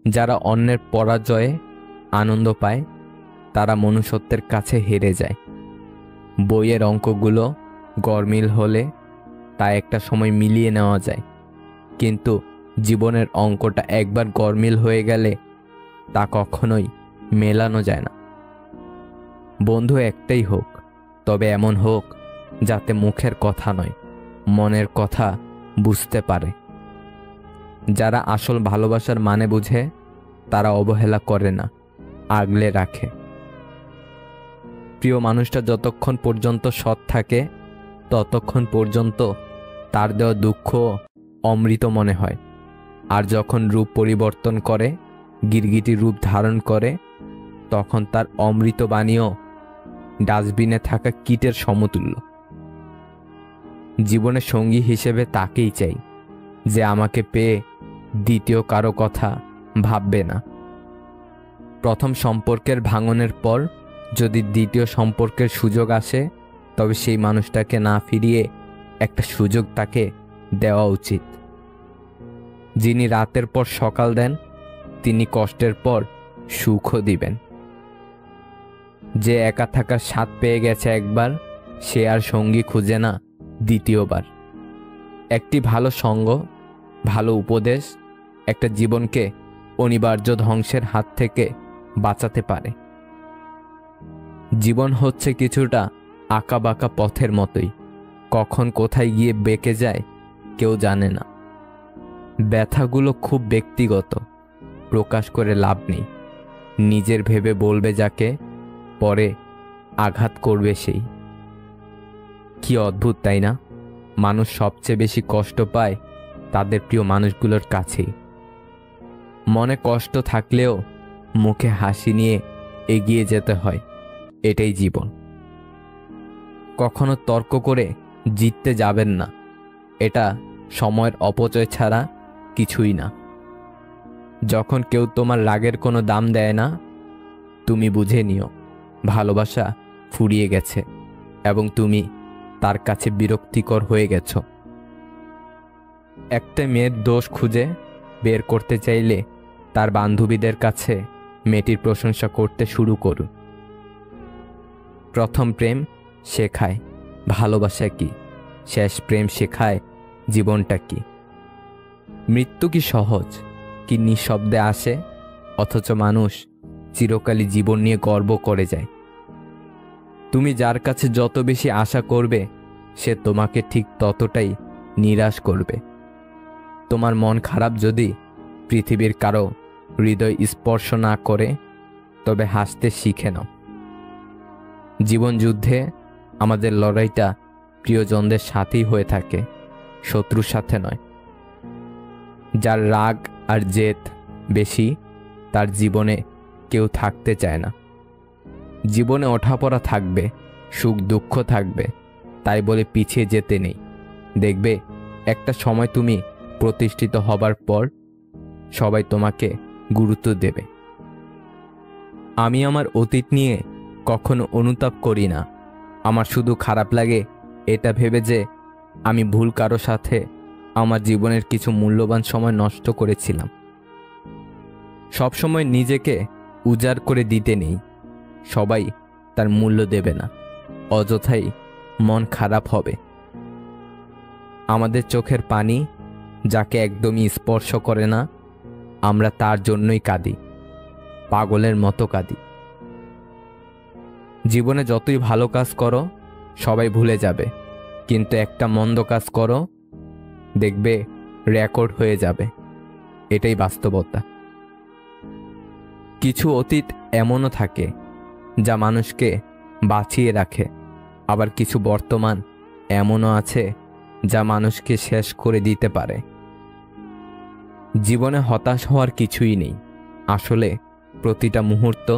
যারা অন্যের পরাজয়ে আনন্দ পায় তারা মনুষ্যত্বের কাছে হেরে যায়। বইয়ের অঙ্কগুলো গরমিল হলে তা একটা সময় মিলিয়ে নেওয়া যায়, কিন্তু জীবনের অঙ্কটা একবার গরমিল হয়ে গেলে তা কখনোই মেলানো যায় না। বন্ধু একটাই হোক, তবে এমন হোক যাতে মুখের কথা নয়, মনের কথা বুঝতে পারে। যারা আসল ভালোবাসার মানে বুঝে তারা অবহেলা করে না, আগলে রাখে। প্রিয় মানুষটা যতক্ষণ পর্যন্ত সৎ থাকে ততক্ষণ পর্যন্ত তার দেওয়া দুঃখ অমৃত মনে হয়, আর যখন রূপ পরিবর্তন করে, গিরগিটি রূপ ধারণ করে, তখন তার অমৃত বাণীও ডাস্টবিনে থাকা কীটের সমতুল্য। জীবনের সঙ্গী হিসেবে তাকেই চাই যে আমাকে পেয়ে দ্বিতীয় কারো কথা ভাববে না। প্রথম সম্পর্কের ভাঙনের পর যদি দ্বিতীয় সম্পর্কের সুযোগ আসে, তবে সেই মানুষটাকে না ফিরিয়ে একটা সুযোগ তাকে দেওয়া উচিত। যিনি রাতের পর সকাল দেন তিনি কষ্টের পর সুখও দিবেন। যে একা থাকার স্বাদ পেয়ে গেছে একবার, সে আর সঙ্গী খুঁজে না দ্বিতীয়বার। একটি ভালো সঙ্গ, ভালো উপদেশ একটা জীবনকে অনিবার্য ধ্বংসের হাত থেকে বাঁচাতে পারে। জীবন হচ্ছে কিছুটা আঁকা বাঁকা পথের মতোই, কখন কোথায় গিয়ে বেঁকে যায় কেউ জানে না। ব্যথাগুলো খুব ব্যক্তিগত, প্রকাশ করে লাভ নেই। নিজের ভেবে বলবে যাকে, পরে আঘাত করবে সেই। কি অদ্ভুত তাই না? মানুষ সবচেয়ে বেশি কষ্ট পায় তাদের প্রিয় মানুষগুলোর কাছেই। মনে কষ্ট থাকলেও মুখে হাসি নিয়ে এগিয়ে যেতে হয়, এটাই জীবন। কখনো তর্ক করে জিততে যাবেন না, এটা সময়ের অপচয় ছাড়া কিছুই না। যখন কেউ তোমার রাগের কোনো দাম দেয় না, তুমি বুঝে নিও ভালোবাসা ফুরিয়ে গেছে এবং তুমি তার কাছে বিরক্তিকর হয়ে গেছ। একটা মেয়ের দোষ খুঁজে বের করতে চাইলে তার বান্ধবীদের কাছে মেয়েটির প্রশংসা করতে শুরু করুন। প্রথম প্রেম শেখায় ভালোবাসা কি, শেষ প্রেম শেখায় জীবনটা কি। মৃত্যু কি সহজ, কি নিঃশব্দে আসে, অথচ মানুষ চিরকালই জীবন নিয়ে গর্ব করে যায়। তুমি যার কাছে যত বেশি আশা করবে, সে তোমাকে ঠিক ততটাই নিরাশ করবে। তোমার মন খারাপ যদি পৃথিবীর কারো হৃদয় স্পর্শ না করে, তবে হাসতে শিখে নাও। জীবন যুদ্ধে আমাদের লড়াইটা প্রিয়জনদের সাথেই হয়ে থাকে, শত্রুর সাথে নয়। যার রাগ আর জেদ বেশি, তার জীবনে কেউ থাকতে চায় না। জীবনে ওঠাপড়া থাকবে, সুখ দুঃখ থাকবে, তাই বলে পিছিয়ে যেতে নেই। দেখবে একটা সময় তুমি প্রতিষ্ঠিত হবার পর সবাই তোমাকে গুরুত্ব দেবে। আমি আমার অতীত নিয়ে কখনো অনুতাপ করি না। আমার শুধু খারাপ লাগে এটা ভেবে যে আমি ভুল কারো সাথে আমার জীবনের কিছু মূল্যবান সময় নষ্ট করেছিলাম। সবসময় নিজেকে উজাড় করে দিতে নেই, সবাই তার মূল্য দেবে না, অযথাই মন খারাপ হবে। আমাদের চোখের পানি যাকে একদমই স্পর্শ করে না, আমরা তার জন্যই কাঁদি, পাগলের মতো কাঁদি। জীবনে যতই ভালো কাজ করো সবাই ভুলে যাবে, কিন্তু একটা মন্দ কাজ করো, দেখবে রেকর্ড হয়ে যাবে। এটাই বাস্তবতা। কিছু অতীত এমনও থাকে যা মানুষকে বাঁচিয়ে রাখে, আবার কিছু বর্তমান এমনও আছে যা মানুষকে শেষ করে দিতে পারে। জীবনে হতাশ হওয়ার কিছুই নেই। আসলে প্রতিটা মুহূর্ত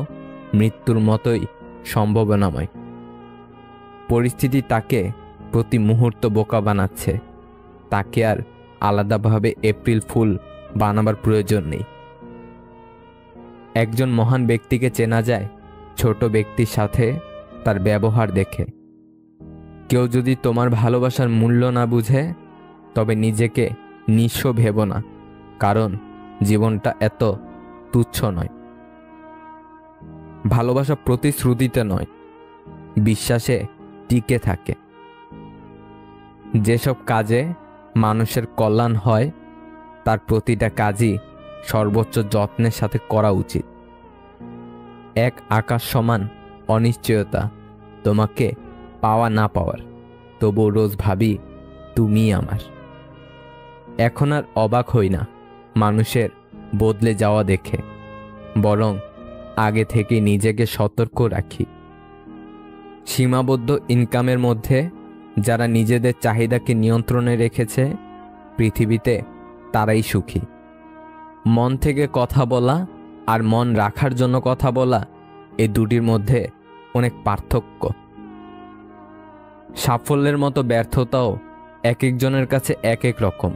মৃত্যুর মতোই সম্ভাবনাময়। পরিস্থিতি তাকে প্রতি মুহূর্ত বোকা বানাচ্ছে, তাকে আর আলাদাভাবে এপ্রিল ফুল বানাবার প্রয়োজন নেই। একজন মহান ব্যক্তিকে চেনা যায় ছোট ব্যক্তির সাথে তার ব্যবহার দেখে। কেউ যদি তোমার ভালোবাসার মূল্য না বুঝে, তবে নিজেকে নিঃস্ব ভেবো না, কারণ জীবনটা এত তুচ্ছ নয়। ভালোবাসা প্রতিশ্রুতিতে নয়, বিশ্বাসে টিকে থাকে। যেসব কাজে মানুষের কল্যাণ হয় তার প্রতিটা কাজই সর্বোচ্চ যত্নের সাথে করা উচিত। এক আকাশ সমান অনিশ্চয়তা তোমাকে পাওয়া না পাওয়ার, তবু রোজ ভাবি তুমি আমার। এখন আর অবাক হই না মানুষের বদলে যাওয়া দেখে, বরং আগে থেকে নিজেকে সতর্ক রাখি। সীমাবদ্ধ ইনকামের মধ্যে যারা নিজেদের চাহিদাকে নিয়ন্ত্রণে রেখেছে পৃথিবীতে তারাই সুখী। মন থেকে কথা বলা আর মন রাখার জন্য কথা বলা, এই দুটির মধ্যে অনেক পার্থক্য। সাফল্যের মতো ব্যর্থতাও এক একজনের কাছে এক এক রকম,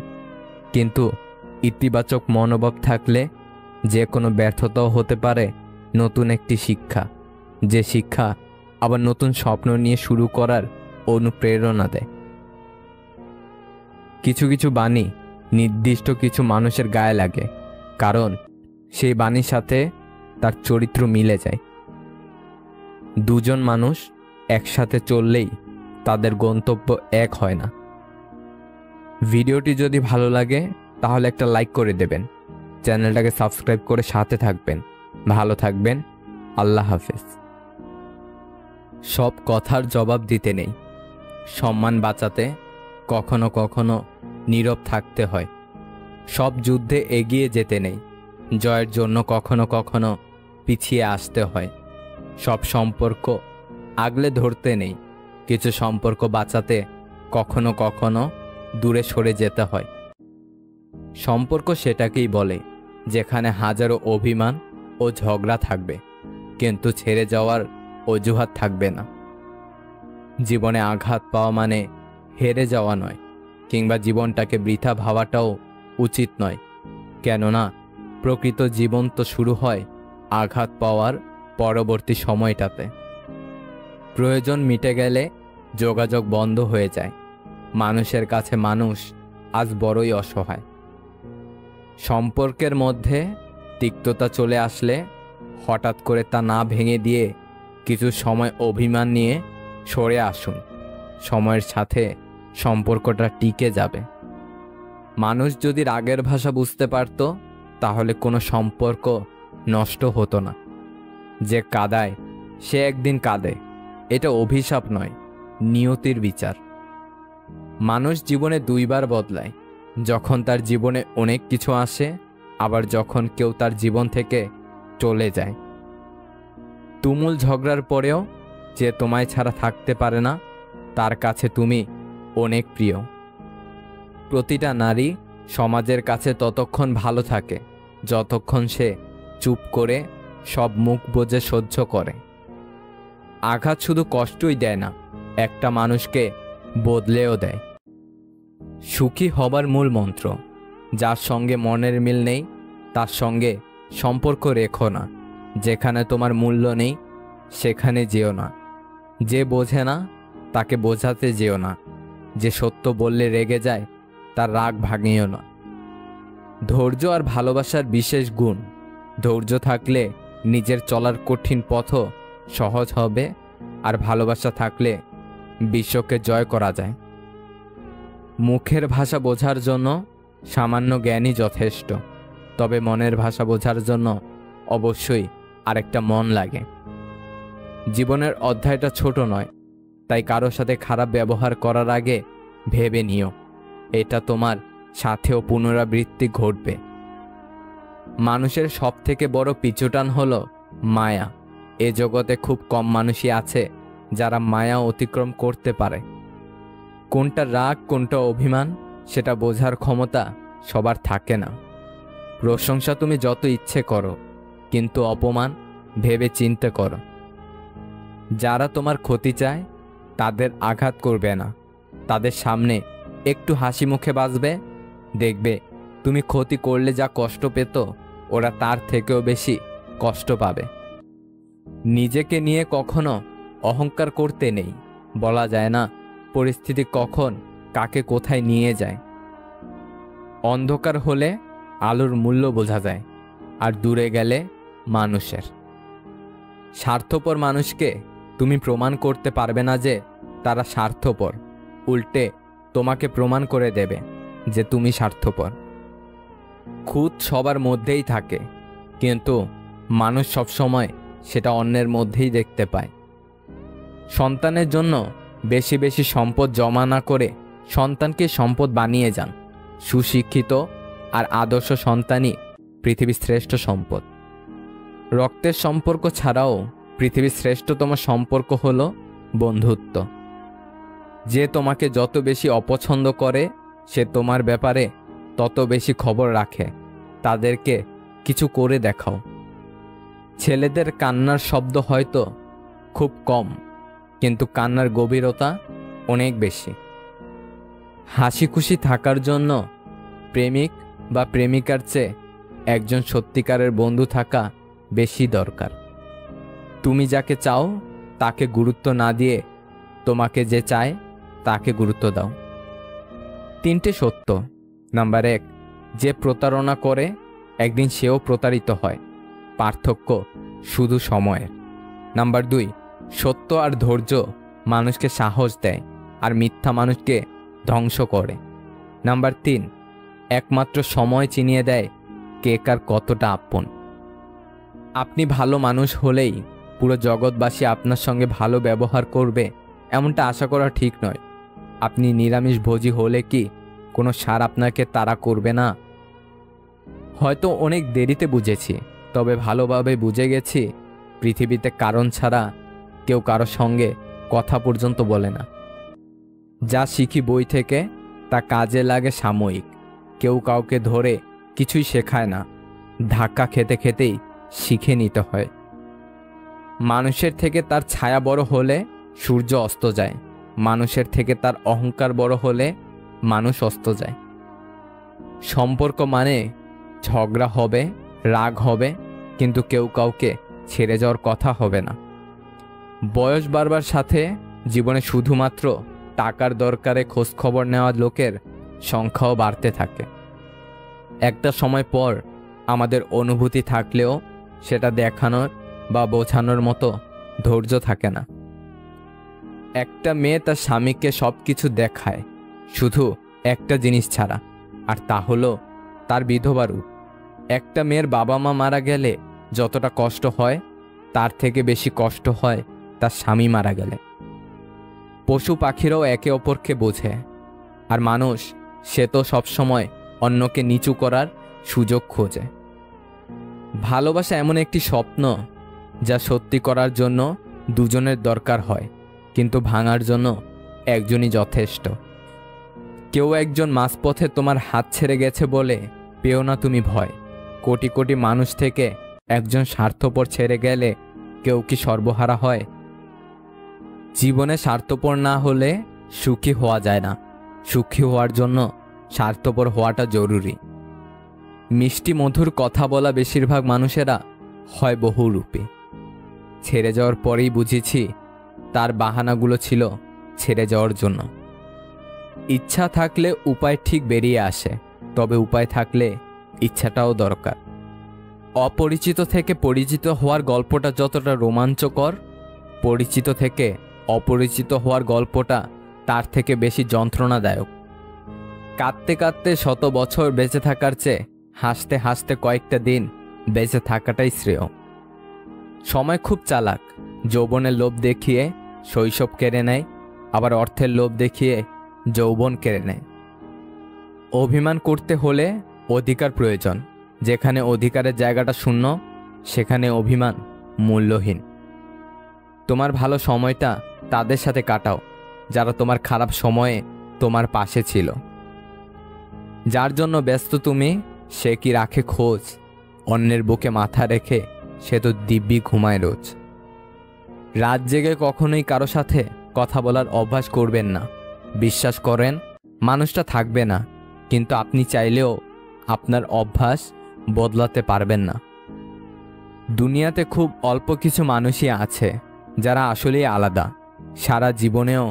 কিন্তু ইতিবাচক মনোভাব থাকলে যে কোনো ব্যর্থতাও হতে পারে নতুন একটি শিক্ষা, যে শিক্ষা আবার নতুন স্বপ্ন নিয়ে শুরু করার অনুপ্রেরণা দেয়। কিছু কিছু বাণী নির্দিষ্ট কিছু মানুষের গায়ে লাগে, কারণ সেই বাণীর সাথে তার চরিত্র মিলে যায়। দুজন মানুষ একসাথে চললেই তাদের গন্তব্য এক হয় না। ভিডিওটি যদি ভালো লাগে তাহলে একটা লাইক করে দেবেন, চ্যানেলটাকে সাবস্ক্রাইব করে সাথে থাকবেন। ভালো থাকবেন। আল্লাহ হাফেজ। সব কথার জবাব দিতে নেই, সম্মান বাঁচাতে কখনো কখনো নীরব থাকতে হয়। সব যুদ্ধে এগিয়ে যেতে নেই, জয়ের জন্য কখনো কখনো পিছিয়ে আসতে হয়। সব সম্পর্ক আগলে ধরতে নেই, কিছু সম্পর্ক বাঁচাতে কখনো কখনো দূরে সরে যেতে হয়। সম্পর্ক সেটাকেই বলে যেখানে হাজারো অভিমান ও ঝগড়া থাকবে, কিন্তু ছেড়ে যাওয়ার অজুহাত থাকবে না। জীবনে আঘাত পাওয়া মানে হেরে যাওয়া নয়, কিংবা জীবনটাকে বৃথা ভাবাটাও উচিত নয়, কেননা প্রকৃত জীবন তো শুরু হয় আঘাত পাওয়ার পরবর্তী সময়টাতে। প্রয়োজন মিটে গেলে যোগাযোগ বন্ধ হয়ে যায়। মানুষের কাছে মানুষ আজ বড়ই অসহায়। সম্পর্কের মধ্যে তিক্ততা চলে আসলে হঠাৎ করে তা না ভেঙে দিয়ে কিছু সময় অভিমান নিয়ে সরে আসুন। সময়ের সাথে সম্পর্কটা টিকে যাবে। মানুষ যদি রাগের ভাষা বুঝতে পারত তাহলে কোনো সম্পর্ক নষ্ট হতো না। যে কাঁদায় সে একদিন কাঁদে, এটা অভিশাপ নয়, নিয়তির বিচার। মানুষ জীবনে দুইবার বদলায়, যখন তার জীবনে অনেক কিছু আসে, আবার যখন কেউ তার জীবন থেকে চলে যায়। তুমুল ঝগড়ার পরেও যে তোমায় ছাড়া থাকতে পারে না, তার কাছে তুমি অনেক প্রিয়। প্রতিটা নারী সমাজের কাছে ততক্ষণ ভালো থাকে যতক্ষণ সে চুপ করে সব মুখ বুজে সহ্য করে। আঘাত শুধু কষ্টই দেয় না, একটা মানুষকে বদলেও দেয়। সুখী হবার মূল মন্ত্র, যার সঙ্গে মনের মিল নেই তার সঙ্গে সম্পর্ক রেখো না। যেখানে তোমার মূল্য নেই সেখানে যেও না। যে বোঝে না তাকে বোঝাতে যেও না। যে সত্য বললে রেগে যায় তার রাগ ভাঙিও না। ধৈর্য আর ভালোবাসার বিশেষ গুণ, ধৈর্য থাকলে নিজের চলার কঠিন পথও সহজ হবে, আর ভালোবাসা থাকলে বিশ্বকে জয় করা যায়। মুখের ভাষা বোঝার জন্য সামান্য জ্ঞানই যথেষ্ট, তবে মনের ভাষা বোঝার জন্য অবশ্যই আরেকটা মন লাগে। জীবনের অধ্যায়টা ছোট নয়, তাই কারো সাথে খারাপ ব্যবহার করার আগে ভেবে নিও, এটা তোমার সাথেও পুনরাবৃত্তি ঘটবে। মানুষের সবথেকে বড় পিছুটান হলো মায়া। এ জগতে খুব কম মানুষই আছে যারা মায়া অতিক্রম করতে পারে। কোনটা রাগ কোনটা অভিমান সেটা বোঝার ক্ষমতা সবার থাকে না। প্রশংসা তুমি যত ইচ্ছে করো, কিন্তু অপমান ভেবে চিন্তে করো। যারা তোমার ক্ষতি চায় তাদের আঘাত করবে না, তাদের সামনে একটু হাসি মুখে বাঁচবে। দেখবে তুমি ক্ষতি করলে যা কষ্ট পেত ওরা তার থেকেও বেশি কষ্ট পাবে। নিজেকে নিয়ে কখনো অহংকার করতে নেই, বলা যায় না পরিস্থিতি কখন কাকে কোথায় নিয়ে যায়। অন্ধকার হলে আলোর মূল্য বোঝা যায়, আর দূরে গেলে মানুষের। স্বার্থপর মানুষকে তুমি প্রমাণ করতে পারবে না যে তারা স্বার্থপর, উল্টে তোমাকে প্রমাণ করে দেবে যে তুমি স্বার্থপর। খুঁত সবার মধ্যেই থাকে, কিন্তু মানুষ সবসময় সেটা অন্যের মধ্যেই দেখতে পায়। সন্তানের জন্য বেশি বেশি সম্পদ জমা না করে সন্তানকে সম্পদ বানিয়ে যান। সুশিক্ষিত আর আদর্শ সন্তানই পৃথিবীর শ্রেষ্ঠ সম্পদ। রক্তের সম্পর্ক ছাড়াও পৃথিবীর শ্রেষ্ঠতম সম্পর্ক হলো বন্ধুত্ব। যে তোমাকে যত বেশি অপছন্দ করে সে তোমার ব্যাপারে তত বেশি খবর রাখে। তাদেরকে কিছু করে দেখাও। ছেলেদের কান্নার শব্দ হয়তো খুব কম, কিন্তু কান্নার গভীরতা অনেক বেশি। হাসি খুশি থাকার জন্য প্রেমিক বা প্রেমিকার চেয়ে একজন সত্যিকারের বন্ধু থাকা বেশি দরকার। তুমি যাকে চাও তাকে গুরুত্ব না দিয়ে তোমাকে যে চায় তাকে গুরুত্ব দাও। 3টে সত্য। নাম্বার 1, যে প্রতারণা করে একদিন সেও প্রতারিত হয়, পার্থক্য শুধু সময়ের। নাম্বার 2, সত্য আর ধৈর্য মানুষকে সাহস দেয় আর মিথ্যা মানুষকে ধ্বংস করে। নাম্বার 3, একমাত্র সময় চিনিয়ে দেয় কে কার কতটা আপন। আপনি ভালো মানুষ হলেই পুরো জগৎবাসী আপনার সঙ্গে ভালো ব্যবহার করবে এমনটা আশা করা ঠিক নয়। আপনি নিরামিষভোজী হলে কি কোনো সার আপনাকে তাড়া করবে না? হয়তো অনেক দেরিতে বুঝেছি, তবে ভালোভাবে বুঝে গেছি পৃথিবীতে কারণ ছাড়া কেউ কারো সঙ্গে কথা পর্যন্ত বলে না। যা শিখি বই থেকে তা কাজে লাগে সাময়িক। কেউ কাউকে ধরে কিছুই শেখায় না, ধাক্কা খেতে খেতেই শিখে নিতে হয়। মানুষের থেকে তার ছায়া বড় হলে সূর্য অস্ত যায়, মানুষের থেকে তার অহংকার বড় হলে মানুষ অস্ত যায়। সম্পর্ক মানে ঝগড়া হবে, রাগ হবে, কিন্তু কেউ কাউকে ছেড়ে যাওয়ার কথা হবে না। বয়স বাড়বার সাথে জীবনে শুধুমাত্র টাকার দরকারে খোঁজখবর নেওয়া লোকের সংখ্যাও বাড়তে থাকে। একটা সময় পর আমাদের অনুভূতি থাকলেও সেটা দেখানোর বা বোঝানোর মতো ধৈর্য থাকে না। একটা মেয়ে তার স্বামীকে সব কিছু দেখায় শুধু একটা জিনিস ছাড়া, আর তা হলো তার বিধবা রূপ। একটা মেয়ের বাবা মা মারা গেলে যতটা কষ্ট হয় তার থেকে বেশি কষ্ট হয় তার স্বামী মারা গেলে। পশু পাখিরাও একে অপরকে বোঝে, আর মানুষ সে তো সবসময় অন্যকে নিচু করার সুযোগ খোঁজে। ভালোবাসা এমন একটি স্বপ্ন যা সত্যি করার জন্য দুজনের দরকার হয়, কিন্তু ভাঙার জন্য একজনই যথেষ্ট। কেউ একজন মাঝপথে তোমার হাত ছেড়ে গেছে বলে পেও না তুমি ভয়। কোটি কোটি মানুষ থেকে একজন স্বার্থপর ছেড়ে গেলে কেউ কি সর্বহারা হয়? জীবনে স্বার্থপর না হলে সুখী হওয়া যায় না। সুখী হওয়ার জন্য স্বার্থপর হওয়াটা জরুরি। মিষ্টি মধুর কথা বলা বেশিরভাগ মানুষেরা হয় বহুরূপী। ছেড়ে যাওয়ার পরেই বুঝেছি তার বাহানাগুলো ছিল ছেড়ে যাওয়ার জন্য। ইচ্ছা থাকলে উপায় ঠিক বেরিয়ে আসে, তবে উপায় থাকলে ইচ্ছাটাও দরকার। অপরিচিত থেকে পরিচিত হওয়ার গল্পটা যতটা রোমাঞ্চকর, পরিচিত থেকে অপরিচিত হওয়ার গল্পটা তার থেকে বেশি যন্ত্রণাদায়ক। কাঁদতে কাঁদতে শত বছর বেঁচে থাকার চেয়ে হাসতে হাসতে কয়েকটা দিন বেঁচে থাকাটাই শ্রেয়। সময় খুব চালাক। যৌবনের লোভ দেখিয়ে শৈশব কেড়ে নেয়, আবার অর্থের লোভ দেখিয়ে যৌবন কেড়ে নেয়। অভিমান করতে হলে অধিকার প্রয়োজন। যেখানে অধিকারের জায়গাটা শূন্য, সেখানে অভিমান মূল্যহীন। তোমার ভালো সময়টা তাদের সাথে কাটাও যারা তোমার খারাপ সময়ে তোমার পাশে ছিল। যার জন্য ব্যস্ত তুমি সে কি রাখে খোঁজ? অন্যের বুকে মাথা রেখে সে তো দিব্যি ঘুমায় রোজ। রাত জেগে কখনোই কারো সাথে কথা বলার অভ্যাস করবেন না। বিশ্বাস করেন মানুষটা থাকবে না, কিন্তু আপনি চাইলেও আপনার অভ্যাস বদলাতে পারবেন না। দুনিয়াতে খুব অল্প কিছু মানুষই আছে যারা আসলেই আলাদা। সারা জীবনেও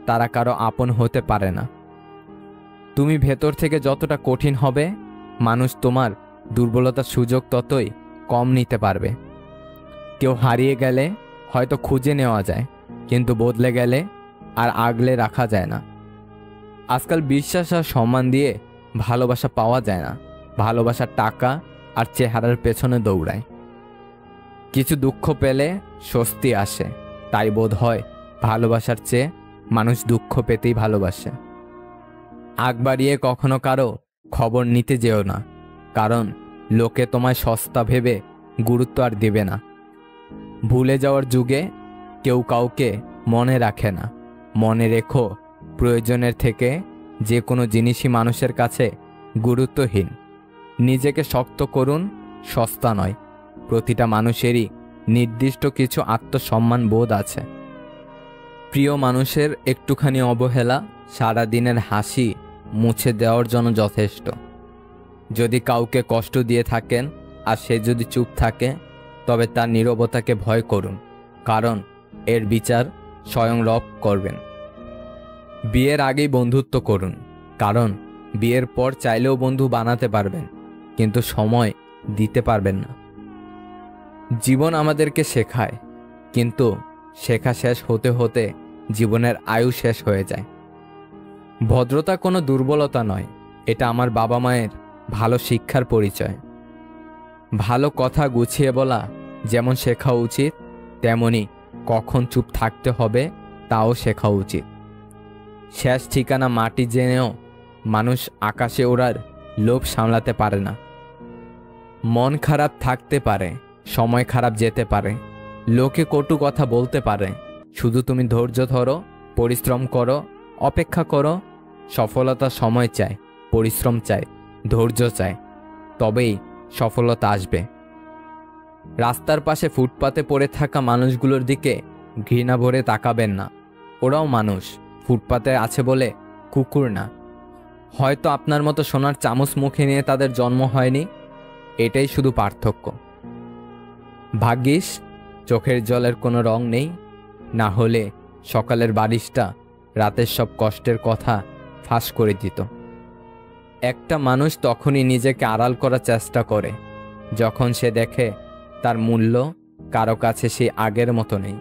তারা কারো আপন হতে পারে না। তুমি ভেতর থেকে যতটা কঠিন হবে, মানুষ তোমার দুর্বলতার সুযোগ ততই কম নিতে পারবে। কেউ হারিয়ে গেলে হয়তো খুঁজে নেওয়া যায়, কিন্তু বদলে গেলে আর আগলে রাখা যায় না। আজকাল বিশ্বাস আর সম্মান দিয়ে ভালোবাসা পাওয়া যায় না, ভালোবাসার টাকা আর চেহারার পেছনে দৌড়ায়। কিছু দুঃখ পেলে স্বস্তি আসে, তাই বোধ হয় ভালোবাসার চেয়ে মানুষ দুঃখ পেতেই ভালোবাসে। আগ বাড়িয়ে কখনো কারো খবর নিতে যেও না, কারণ লোকে তোমায় সস্তা ভেবে গুরুত্ব আর দেবে না। ভুলে যাওয়ার যুগে কেউ কাউকে মনে রাখে না। মনে রেখো, প্রয়োজনের থেকে যে কোনো জিনিসই মানুষের কাছে গুরুত্বহীন। নিজেকে শক্ত করুন, সস্তা নয়। প্রতিটা মানুষেরই নির্দিষ্ট কিছু আত্মসম্মান বোধ আছে। প্রিয় মানুষের একটুখানি অবহেলা সারা দিনের হাসি মুছে দেওয়ার জন্য যথেষ্ট। যদি কাউকে কষ্ট দিয়ে থাকেন আর সে যদি চুপ থাকে, তবে তার নীরবতাকে ভয় করুন, কারণ এর বিচার স্বয়ং রব করবেন। বিয়ের আগেই বন্ধুত্ব করুন, কারণ বিয়ের পর চাইলেও বন্ধু বানাতে পারবেন, কিন্তু সময় দিতে পারবেন না। জীবন আমাদেরকে শেখায়, কিন্তু শেখা শেষ হতে হতে জীবনের আয়ু শেষ হয়ে যায়। ভদ্রতা কোনো দুর্বলতা নয়, এটা আমার বাবা মায়ের ভালো শিক্ষার পরিচয়। ভালো কথা গুছিয়ে বলা যেমন শেখা উচিত, তেমনি কখন চুপ থাকতে হবে তাও শেখা উচিত। শেষ ঠিকানা মাটি জেনেও মানুষ আকাশে ওড়ার লোভ সামলাতে পারে না। মন খারাপ থাকতে পারে, সময় খারাপ যেতে পারে, লোকে কটু কথা বলতে পারে, শুধু তুমি ধৈর্য ধরো, পরিশ্রম করো, অপেক্ষা করো। সফলতা সময় চায়, পরিশ্রম চায়, ধৈর্য চায়, তবেই সফলতা আসবে। রাস্তার পাশে ফুটপাতে পড়ে থাকা মানুষগুলোর দিকে ঘৃণা ভরে তাকাবেন না। ওরাও মানুষ, ফুটপাতে আছে বলে কুকুর না। হয়তো আপনার মতো সোনার চামচ মুখে নিয়ে তাদের জন্ম হয়নি, এটাই শুধু পার্থক্য। ভাগ্যিস চোখের জলের কোনো রং নেই, না হলে সকালের বারিশটা রাতের সব কষ্টের কথা ফাঁস করে দিত। একটা মানুষ তখনই নিজেকে আড়াল করার চেষ্টা করে যখন সে দেখে তার মূল্য কারো কাছে সে আগের মতো নেই।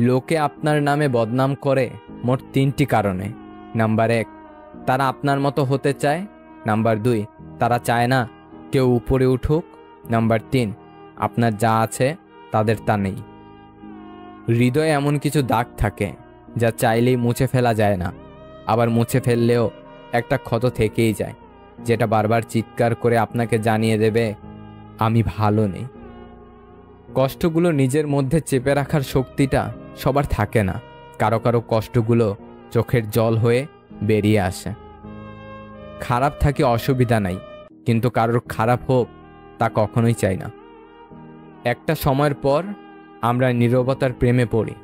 লোকে আপনার নামে বদনাম করে মোট 3টি কারণে। নাম্বার 1, তারা আপনার মতো হতে চায়। নাম্বার 2, তারা চায় না কেউ উপরে উঠুক। নাম্বার 3, আপনার যা আছে তাদের তা নেই। হৃদয়ে এমন কিছু দাগ থাকে যা চাইলেই মুছে ফেলা যায় না, আবার মুছে ফেললেও একটা ক্ষত থেকেই যায়, যেটা বারবার চিৎকার করে আপনাকে জানিয়ে দেবে আমি ভালো নেই। কষ্টগুলো নিজের মধ্যে চেপে রাখার শক্তিটা সবার থাকে না। কারো কারো কষ্টগুলো চোখের জল হয়ে বেরিয়ে আসে। খারাপ থাকে অসুবিধা নাই, কিন্তু কারোর খারাপ হোক তা কখনোই চাই না। একটা সময়ের পর আমরা নীরবতার প্রেমে পড়ি।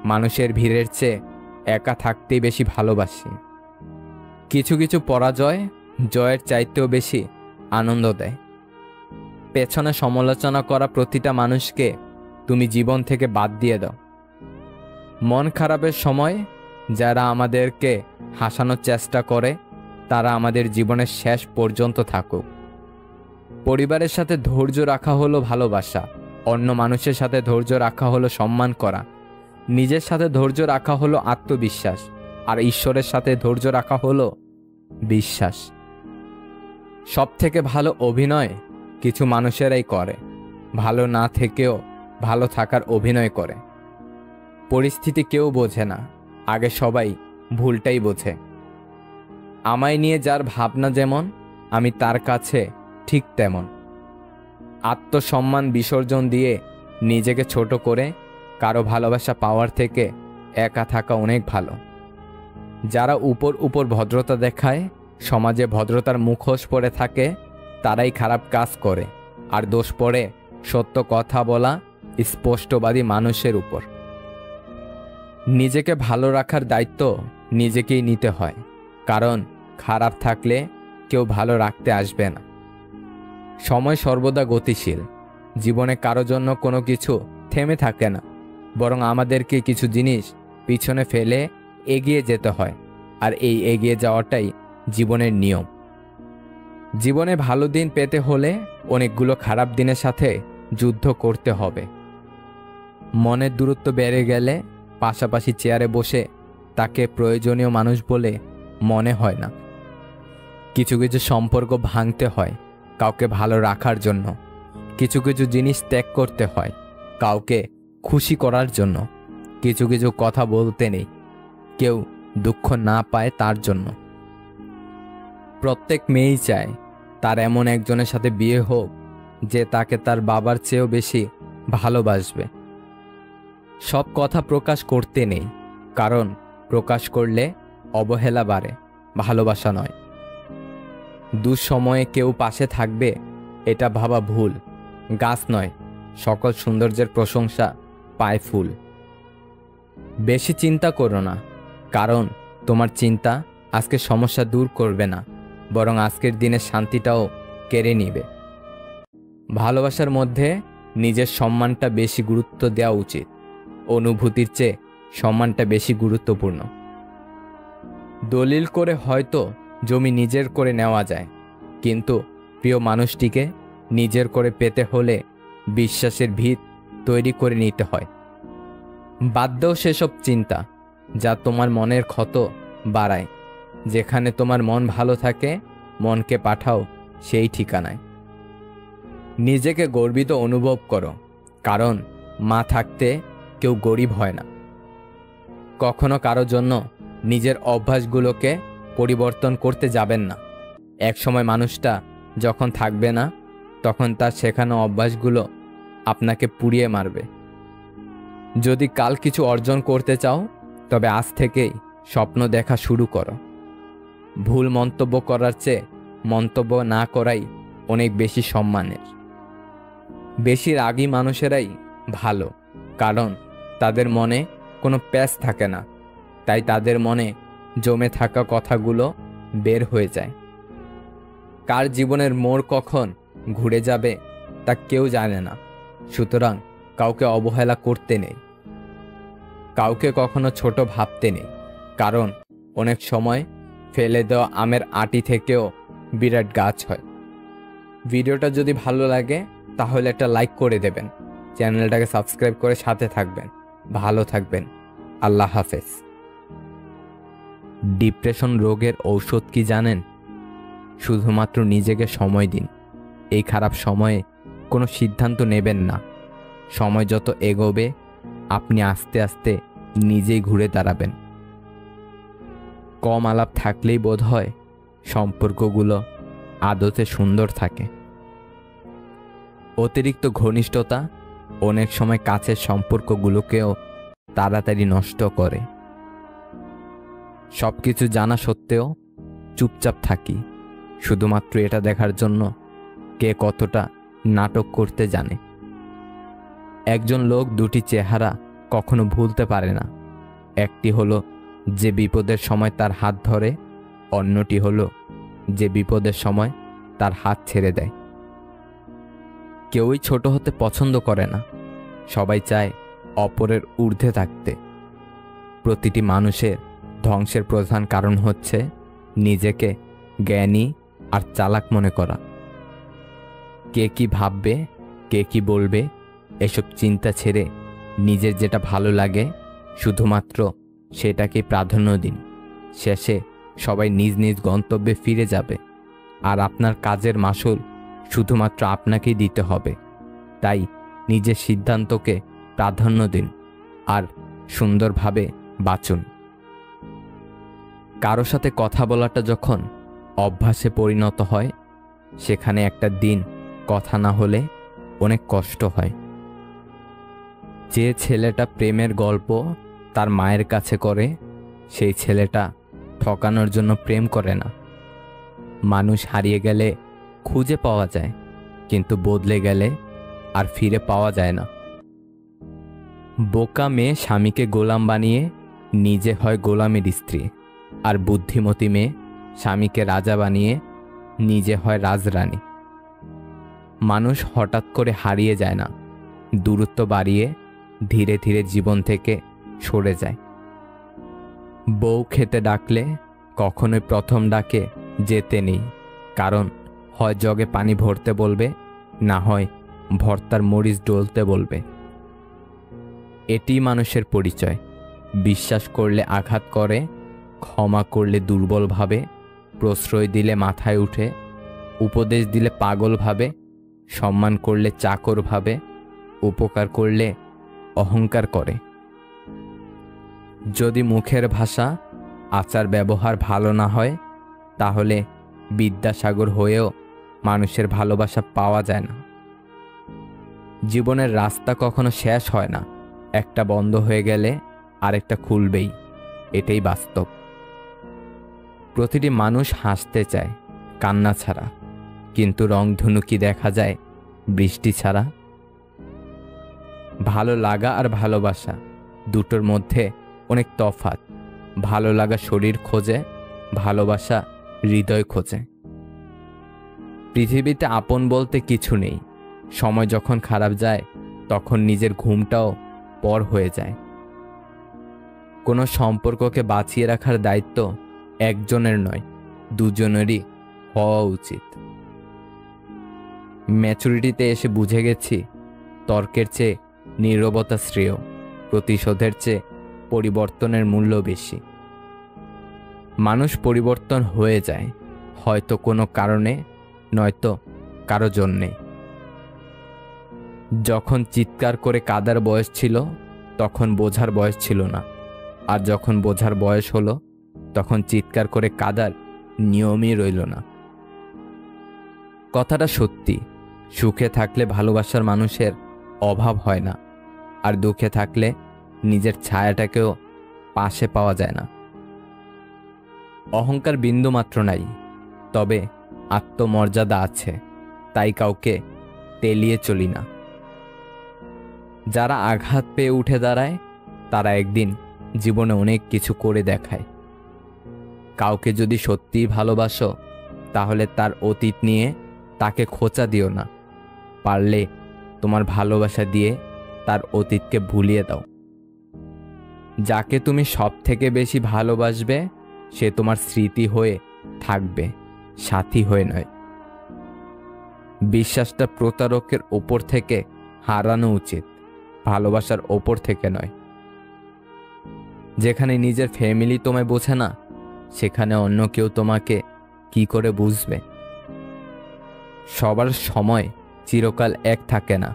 মানুষের ভিড়ের চেয়ে একা থাকতেই বেশি ভালোবাসি। কিছু কিছু পরাজয় জয়ের চাইতেও বেশি আনন্দ দেয়। পেছনে সমালোচনা করা প্রতিটা মানুষকে তুমি জীবন থেকে বাদ দিয়ে দাও। মন খারাপের সময় যারা আমাদেরকে হাসানোর চেষ্টা করে তারা আমাদের জীবনের শেষ পর্যন্ত থাকুক। পরিবারের সাথে ধৈর্য রাখা হলো ভালোবাসা, অন্য মানুষের সাথে ধৈর্য রাখা হলো সম্মান করা, নিজের সাথে ধৈর্য রাখা হলো আত্মবিশ্বাস, আর ঈশ্বরের সাথে ধৈর্য রাখা হলো বিশ্বাস। সব থেকে ভালো অভিনয় কিছু মানুষেরাই করে, ভালো না থেকেও ভালো থাকার অভিনয় করে। পরিস্থিতি কেউ বোঝে না, আগে সবাই ভুলটাই বোঝে। আমায় নিয়ে যার ভাবনা যেমন, আমি তার কাছে ঠিক তেমন। আত্মসম্মান বিসর্জন দিয়ে নিজেকে ছোট করে কারো ভালোবাসা পাওয়ার থেকে একা থাকা অনেক ভালো। যারা উপর উপর ভদ্রতা দেখায়, সমাজে ভদ্রতার মুখোশ পরে থাকে, তারাই খারাপ কাজ করে, আর দোষ পড়ে সত্য কথা বলা স্পষ্টবাদী মানুষের উপর। নিজেকে ভালো রাখার দায়িত্ব নিজেকেই নিতে হয়, কারণ খারাপ থাকলে কেউ ভালো রাখতে আসবে না। সময় সর্বদা গতিশীল, জীবনে কারো জন্য কোনো কিছু থেমে থাকে না, বরং আমাদেরকে কিছু জিনিস পিছনে ফেলে এগিয়ে যেতে হয়, আর এই এগিয়ে যাওয়াটাই জীবনের নিয়ম। জীবনে ভালো দিন পেতে হলে অনেকগুলো খারাপ দিনের সাথে যুদ্ধ করতে হবে। মনের দূরত্ব বেড়ে গেলে পাশাপাশি চেয়ারে বসে তাকে প্রয়োজনীয় মানুষ বলে মনে হয় না। কিছু কিছু সম্পর্ক ভাঙতে হয় কাউকে ভালো রাখার জন্য, কিছু কিছু জিনিস ত্যাগ করতে হয় কাউকে খুশি করার জন্য, কিছু কিছু কথা বলতে নেই কেউ দুঃখ না পায় তার জন্য। প্রত্যেক মেয়েই চায় তার এমন একজনের সাথে বিয়ে হোক যে তাকে তার বাবার চেয়েও বেশি ভালোবাসবে। সব কথা প্রকাশ করতে নেই, কারণ প্রকাশ করলে অবহেলা বাড়ে, ভালোবাসা নয়। দুঃসময়ে কেউ পাশে থাকবে এটা ভাবা ভুল। গাছ নয়, সকল সৌন্দর্যের প্রশংসা পায় ফুল। বেশি চিন্তা করো না, কারণ তোমার চিন্তা আজকে সমস্যা দূর করবে না, বরং আজকের দিনের শান্তিটাও কেড়ে নিবে। ভালোবাসার মধ্যে নিজের সম্মানটা বেশি গুরুত্ব দেওয়া উচিত। অনুভূতির চেয়ে সম্মানটা বেশি গুরুত্বপূর্ণ। দলিল করে হয়তো জমি নিজের করে নেওয়া যায়, কিন্তু প্রিয় মানুষটিকে নিজের করে পেতে হলে বিশ্বাসের ভিত তৈরি করে নিতে হয়। বাদ দাও সেসব চিন্তা যা তোমার মনের ক্ষত বাড়ায়। যেখানে তোমার মন ভালো থাকে মনকে পাঠাও সেই ঠিকানায়। নিজেকে গর্বিত অনুভব করো, কারণ মা থাকতে কেউ গরিব হয় না। কখনো কারো জন্য নিজের অভ্যাসগুলোকে পরিবর্তন করতে যাবেন না। একসময় মানুষটা যখন থাকবে না তখন তার শেখানো অভ্যাসগুলো আপনাকে পুড়িয়ে মারবে। যদি কাল কিছু অর্জন করতে চাও তবে আজ থেকেই স্বপ্ন দেখা শুরু করো। ভুল মন্তব্য করার চেয়ে মন্তব্য না করাই অনেক বেশি সম্মানের। বেশি রাগী মানুষেরাই ভালো, কারণ তাদের মনে কোনো প্যাঁচ থাকে না, তাই তাদের মনে জমে থাকা কথাগুলো বের হয়ে যায়। কার জীবনের মোড় কখন ঘুরে যাবে তা কেউ জানে না, সুতরাং কাউকে অবহেলা করতে নেই, কাউকে কখনো ছোট ভাবতে নেই, কারণ অনেক সময় ফেলে দেওয়া আমের আটি থেকেও বিরাট গাছ হয়। ভিডিওটা যদি ভালো লাগে তাহলে একটা লাইক করে দেবেন, চ্যানেলটাকে সাবস্ক্রাইব করে সাথে থাকবেন। ভালো থাকবেন। আল্লাহ হাফেজ। ডিপ্রেশন রোগের ঔষধ কি জানেন? শুধুমাত্র নিজেকে সময় দিন। এই খারাপ সময়ে কোনো সিদ্ধান্ত নেবেন না। সময় যত এগোবে আপনি আস্তে আস্তে নিজেই ঘুরে দাঁড়াবেন। কম আলাপ থাকলেই বোধ হয় সম্পর্কগুলো আদতে সুন্দর থাকে। অতিরিক্ত ঘনিষ্ঠতা অনেক সময় কাছের সম্পর্কগুলোকেও তাড়াতাড়ি নষ্ট করে। সব কিছু জানা সত্ত্বেও চুপচাপ থাকি শুধুমাত্র এটা দেখার জন্য কে কতটা নাটক করতে জানে। একজন লোক দুটি চেহারা কখনো ভুলতে পারে না। একটি হলো যে বিপদের সময় তার হাত ধরে, অন্যটি হলো যে বিপদের সময় তার হাত ছেড়ে দেয়। কেউই ছোট হতে পছন্দ করে না, সবাই চায় অপরের ঊর্ধ্বে থাকতে। প্রতিটি মানুষের ধ্বংসের প্রধান কারণ হচ্ছে নিজেকে জ্ঞানী আর চালাক মনে করা। কে কি ভাববে, কে কি বলবে, এসব চিন্তা ছেড়ে নিজের যেটা ভালো লাগে শুধুমাত্র সেটাকে প্রাধান্য দিন। শেষে সবাই নিজ নিজ গন্তব্যে ফিরে যাবে, আর আপনার কাজের মাসুল শুধুমাত্র আপনাকেই দিতে হবে। তাই নিজের সিদ্ধান্তকে প্রাধান্য দিন আর সুন্দরভাবে বাঁচুন। কারো সাথে কথা বলাটা যখন অভ্যাসে পরিণত হয়, সেখানে একটা দিন কথা না হলে অনেক কষ্ট হয়। যে ছেলেটা প্রেমের গল্প তার মায়ের কাছে করে, সেই ছেলেটা ঠকানোর জন্য প্রেম করে না। মানুষ হারিয়ে গেলে খুঁজে পাওয়া যায়, কিন্তু বদলে গেলে আর ফিরে পাওয়া যায় না। বোকা মেয়ে স্বামীকে গোলাম বানিয়ে নিজে হয় গোলামের স্ত্রী, আর বুদ্ধিমতী মেয়ে স্বামীকে রাজা বানিয়ে নিজে হয় রাজরানী। মানুষ হঠাৎ করে হারিয়ে যায় না, দূরত্ব বাড়িয়ে ধীরে ধীরে জীবন থেকে সরে যায়। বউ খেতে ডাকলে কখনোই প্রথম ডাকে যেতে নেই, কারণ হয় জগে পানি ভরতে বলবে, না হয় ভর্তার মরিচ ডলতে বলবে। এটিই মানুষের পরিচয়। বিশ্বাস করলে আঘাত করে, ক্ষমা করলে দুর্বল ভাবে, প্রশ্রয় দিলে মাথায় উঠে, উপদেশ দিলে পাগল ভাবে, সম্মান করলে চাকর ভাবে, উপকার করলে অহংকার করে। যদি মুখের ভাষা, আচার ব্যবহার ভালো না হয়, তাহলে বিদ্যাসাগর হয়েও মানুষের ভালোবাসা পাওয়া যায় না। জীবনের রাস্তা কখনো শেষ হয় না, একটা বন্ধ হয়ে গেলে আরেকটা খুলবেই, এটাই বাস্তব। প্রতিটি মানুষ হাসতে চায় কান্না ছাড়া, কিন্তু রংধনু কি দেখা যায় বৃষ্টি ছাড়া? ভালো লাগা আর ভালোবাসা দুটোর মধ্যে অনেক তফাৎ। ভালো লাগা শরীর খোঁজে, ভালোবাসা হৃদয় খোঁজে। পৃথিবীতে আপন বলতে কিছু নেই। সময় যখন খারাপ যায়, তখন নিজের ঘুমটাও পর হয়ে যায়। কোনো সম্পর্ককে বাঁচিয়ে রাখার দায়িত্ব একজনের নয়, দুজনেরই হওয়া উচিত। ম্যাচুরিটিতে এসে বুঝে গেছি, তর্কের চেয়ে নীরবতা শ্রেয়, প্রতিশোধের চেয়ে পরিবর্তনের মূল্য বেশি। মানুষ পরিবর্তন হয়ে যায়, হয়তো কোনো কারণে, নয়তো কারো জন্যে। যখন চিৎকার করে কাঁদার বয়স ছিল, তখন বোঝার বয়স ছিল না। আর যখন বোঝার বয়স হলো, তখন চিৎকার করে কাঁদার নিয়মই রইল না। কথাটা সত্যি, সুখে থাকলে ভালোবাসার মানুষের অভাব হয় না, আর দুঃখে থাকলে নিজের ছায়াটাকেও পাশে পাওয়া যায় না। অহংকার বিন্দুমাত্র নাই, তবে আত্মমর্যাদা আছে, তাই কাউকে তেলিয়ে চলি না। যারা আঘাত পেয়ে উঠে দাঁড়ায়, তারা একদিন জীবনে অনেক কিছু করে দেখায়। কাউকে যদি সত্যিই ভালোবাসো, তাহলে তার অতীত নিয়ে তাকে খোঁচা দিও না। পারলে তোমার ভালোবাসা দিয়ে তার অতীতকে ভুলিয়ে দাও। যাকে তুমি সব থেকে বেশি ভালোবাসবে, সে তোমার স্মৃতি হয়ে থাকবে, সাথী হয়ে নয়। বিশ্বাসটা প্রতারকের ওপর থেকে হারানো উচিত, ভালোবাসার ওপর থেকে নয়। যেখানে নিজের ফ্যামিলি তোমায় বোঝে না, সেখানে অন্য কেউ তোমাকে কি করে বুঝবে? সবার সময় চিরকাল এক থাকে না,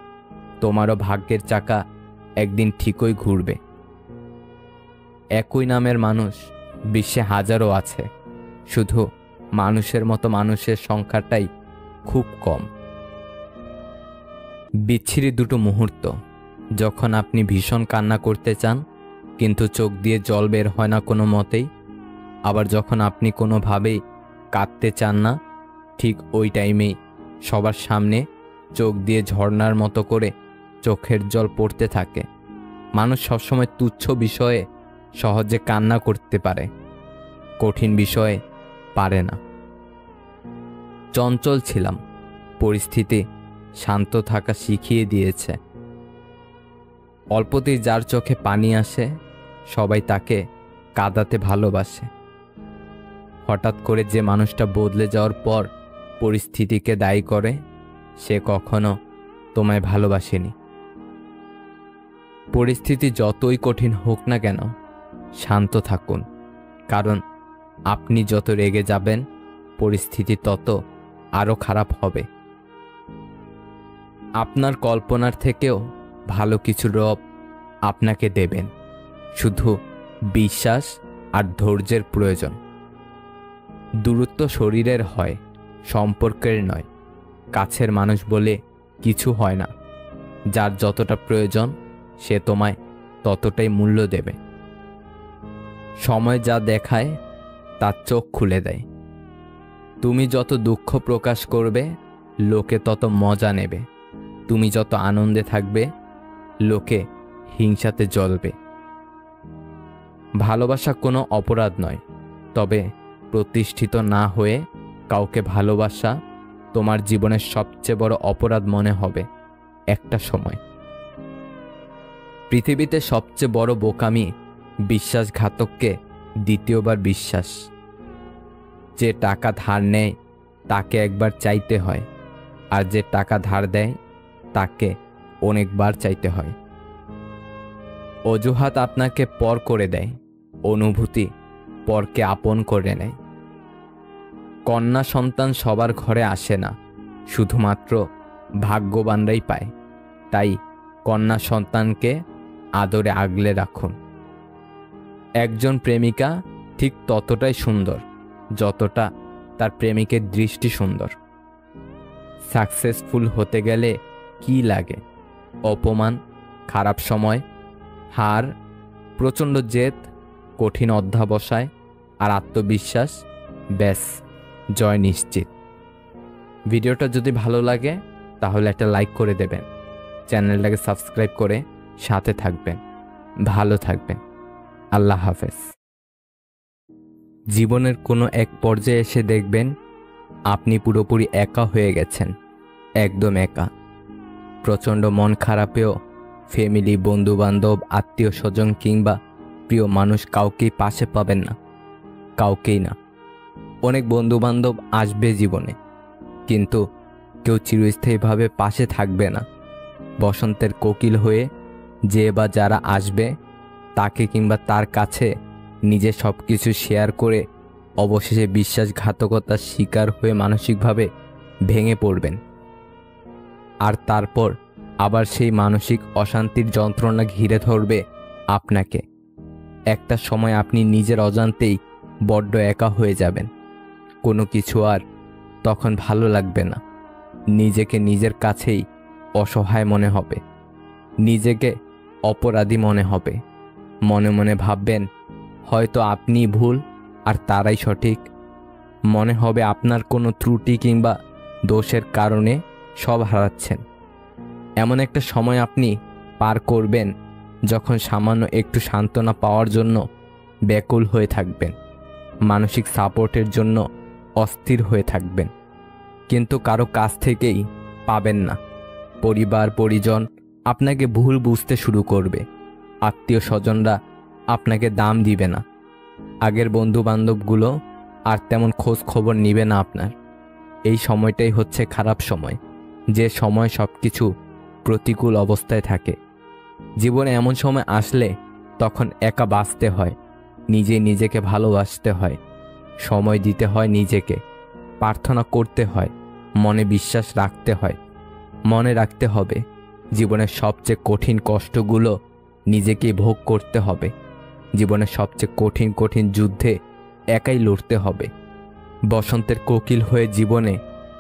তোমারও ভাগ্যের চাকা একদিন ঠিকই ঘুরবে। একই নামের মানুষ বিশ্বে হাজারো আছে, শুধু মানুষের মতো মানুষের সংখ্যাটাই খুব কম। বিচ্ছিরি দুটো মুহূর্ত, যখন আপনি ভীষণ কান্না করতে চান কিন্তু চোখ দিয়ে জল বের হয় না কোনো মতেই। আবার যখন আপনি কোনোভাবেই কাঁদতে চান না, ঠিক ওই টাইমেই সবার সামনে চোখ দিয়ে ঝর্ণার মতো করে চোখের জল পড়তে থাকে। মানুষ সবসময় তুচ্ছ বিষয়ে সহজে কান্না করতে পারে, কঠিন বিষয়ে পারে না। চঞ্চল ছিলাম, পরিস্থিতি শান্ত থাকা শিখিয়ে দিয়েছে। অল্পতেই যার চোখে পানি আসে, সবাই তাকে কাঁদাতে ভালোবাসে। হঠাৎ করে যে মানুষটা বদলে যাওয়ার পর পরিস্থিতিকে দায়ী করে, সে কখনো তোমায় ভালোবাসেনি। পরিস্থিতি যতই কঠিন হোক না কেন, শান্ত থাকুন, কারণ আপনি যত রেগে যাবেন, পরিস্থিতি তত আরো খারাপ হবে। আপনার কল্পনার থেকেও ভালো কিছু রব আপনাকে দেবেন, শুধু বিশ্বাস আর ধৈর্যের প্রয়োজন। দূরত্ব শরীরের হয়, সম্পর্কের নয়। কাছের মানুষ বলে কিছু হয় না, যার যতটা প্রয়োজন সে তোমায় ততটাই মূল্য দেবে। সময় যা দেখায় তার চোখ খুলে দেয়। তুমি যত দুঃখ প্রকাশ করবে, লোকে তত মজা নেবে। তুমি যত আনন্দে থাকবে, লোকে হিংসাতে জ্বলবে। ভালোবাসা কোনো অপরাধ নয়, তবে প্রতিষ্ঠিত না হয়ে কাউকে ভালোবাসা তোমার জীবনের সবচেয়ে বড় অপরাধ মনে হবে একটা সময়। পৃথিবীতে সবচেয়ে বড় বোকামি বিশ্বাসঘাতককে দ্বিতীয়বার বিশ্বাস। যে টাকা ধার নেয় তাকে একবার চাইতে হয়, আর যে টাকা ধার দেয় তাকে অনেকবার চাইতে হয়। অজুহাত আপনাকে পর করে দেয়, অনুভূতি পরকে আপন করে নেয়। কন্যা সন্তান সবার ঘরে আসে না, শুধুমাত্র ভাগ্যবানরাই পায়। তাই কন্যা সন্তানকে আদরে আগলে রাখুন। একজন প্রেমিকা ঠিক ততটাই সুন্দর যতটা তার প্রেমিকের দৃষ্টি সুন্দর। সাকসেসফুল হতে গেলে কি লাগে? অপমান, খারাপ সময়, হার, প্রচণ্ড জেদ, কঠিন অধ্যবসায় আর আত্মবিশ্বাস, ব্যাস জয় নিশ্চিত। ভিডিওটা যদি ভালো লাগে তাহলে একটা লাইক করে দেবেন, চ্যানেলটাকে সাবস্ক্রাইব করে সাথে থাকবেন। ভালো থাকবেন। আল্লাহ হাফেজ। জীবনের কোনো এক পর্যায়ে এসে দেখবেন আপনি পুরোপুরি একা হয়ে গেছেন, একদম একা। প্রচণ্ড মন খারাপেও ফ্যামিলি, বন্ধুবান্ধব, আত্মীয় স্বজন কিংবা প্রিয় মানুষ কাউকেই পাশে পাবেন না, কাউকেই না। অনেক বন্ধুবান্ধব আসবে জীবনে, কিন্তু কেউ চিরস্থায়ীভাবে পাশে থাকবে না। বসন্তের কোকিল হয়ে যে বা যারা আসবে তাকে কিংবা তার কাছে নিজে সব কিছু শেয়ার করে অবশেষে বিশ্বাসঘাতকতার শিকার হয়ে মানসিকভাবে ভেঙে পড়বেন। আর তারপর আবার সেই মানসিক অশান্তির যন্ত্রণা ঘিরে ধরবে আপনাকে। একটা সময় আপনি নিজের অজান্তেই বড্ড একা হয়ে যাবেন। কোনো কিছু আর তখন ভালো লাগবে না। নিজেকে নিজের কাছেই অসহায় মনে হবে, নিজেকে অপরাধী মনে হবে। মনে মনে ভাববেন হয়তো আপনিই ভুল আর তারাই সঠিক। মনে হবে আপনার কোনো ত্রুটি কিংবা দোষের কারণে সব হারাচ্ছেন। এমন একটা সময় আপনি পার করবেন যখন সামান্য একটু সান্ত্বনা পাওয়ার জন্য ব্যাকুল হয়ে থাকবেন, মানসিক সাপোর্টের জন্য অস্থির হয়ে থাকবেন, কিন্তু কারো কাছ থেকেই পাবেন না। পরিবার পরিজন আপনাকে ভুল বুঝতে শুরু করবে, আত্মীয় স্বজনরা আপনাকে দাম দিবে না, আগের বন্ধু বান্ধবগুলো আর তেমন খোঁজ খবর নিবে না আপনার। এই সময়টাই হচ্ছে খারাপ সময়, যে সময় সব কিছু প্রতিকূল অবস্থায় থাকে। জীবনে এমন সময় আসলে তখন একা বাঁচতে হয়, নিজে নিজেকে ভালোবাসতে হয়, সময় দিতে হয় নিজেকে, প্রার্থনা করতে হয়, মনে বিশ্বাস রাখতে হয়। মনে রাখতে হবে জীবনের সবচেয়ে কঠিন কষ্টগুলো নিজেকেই ভোগ করতে হবে। জীবনের সবচেয়ে কঠিন কঠিন যুদ্ধে একাই লড়তে হবে। বসন্তের কোকিল হয়ে জীবনে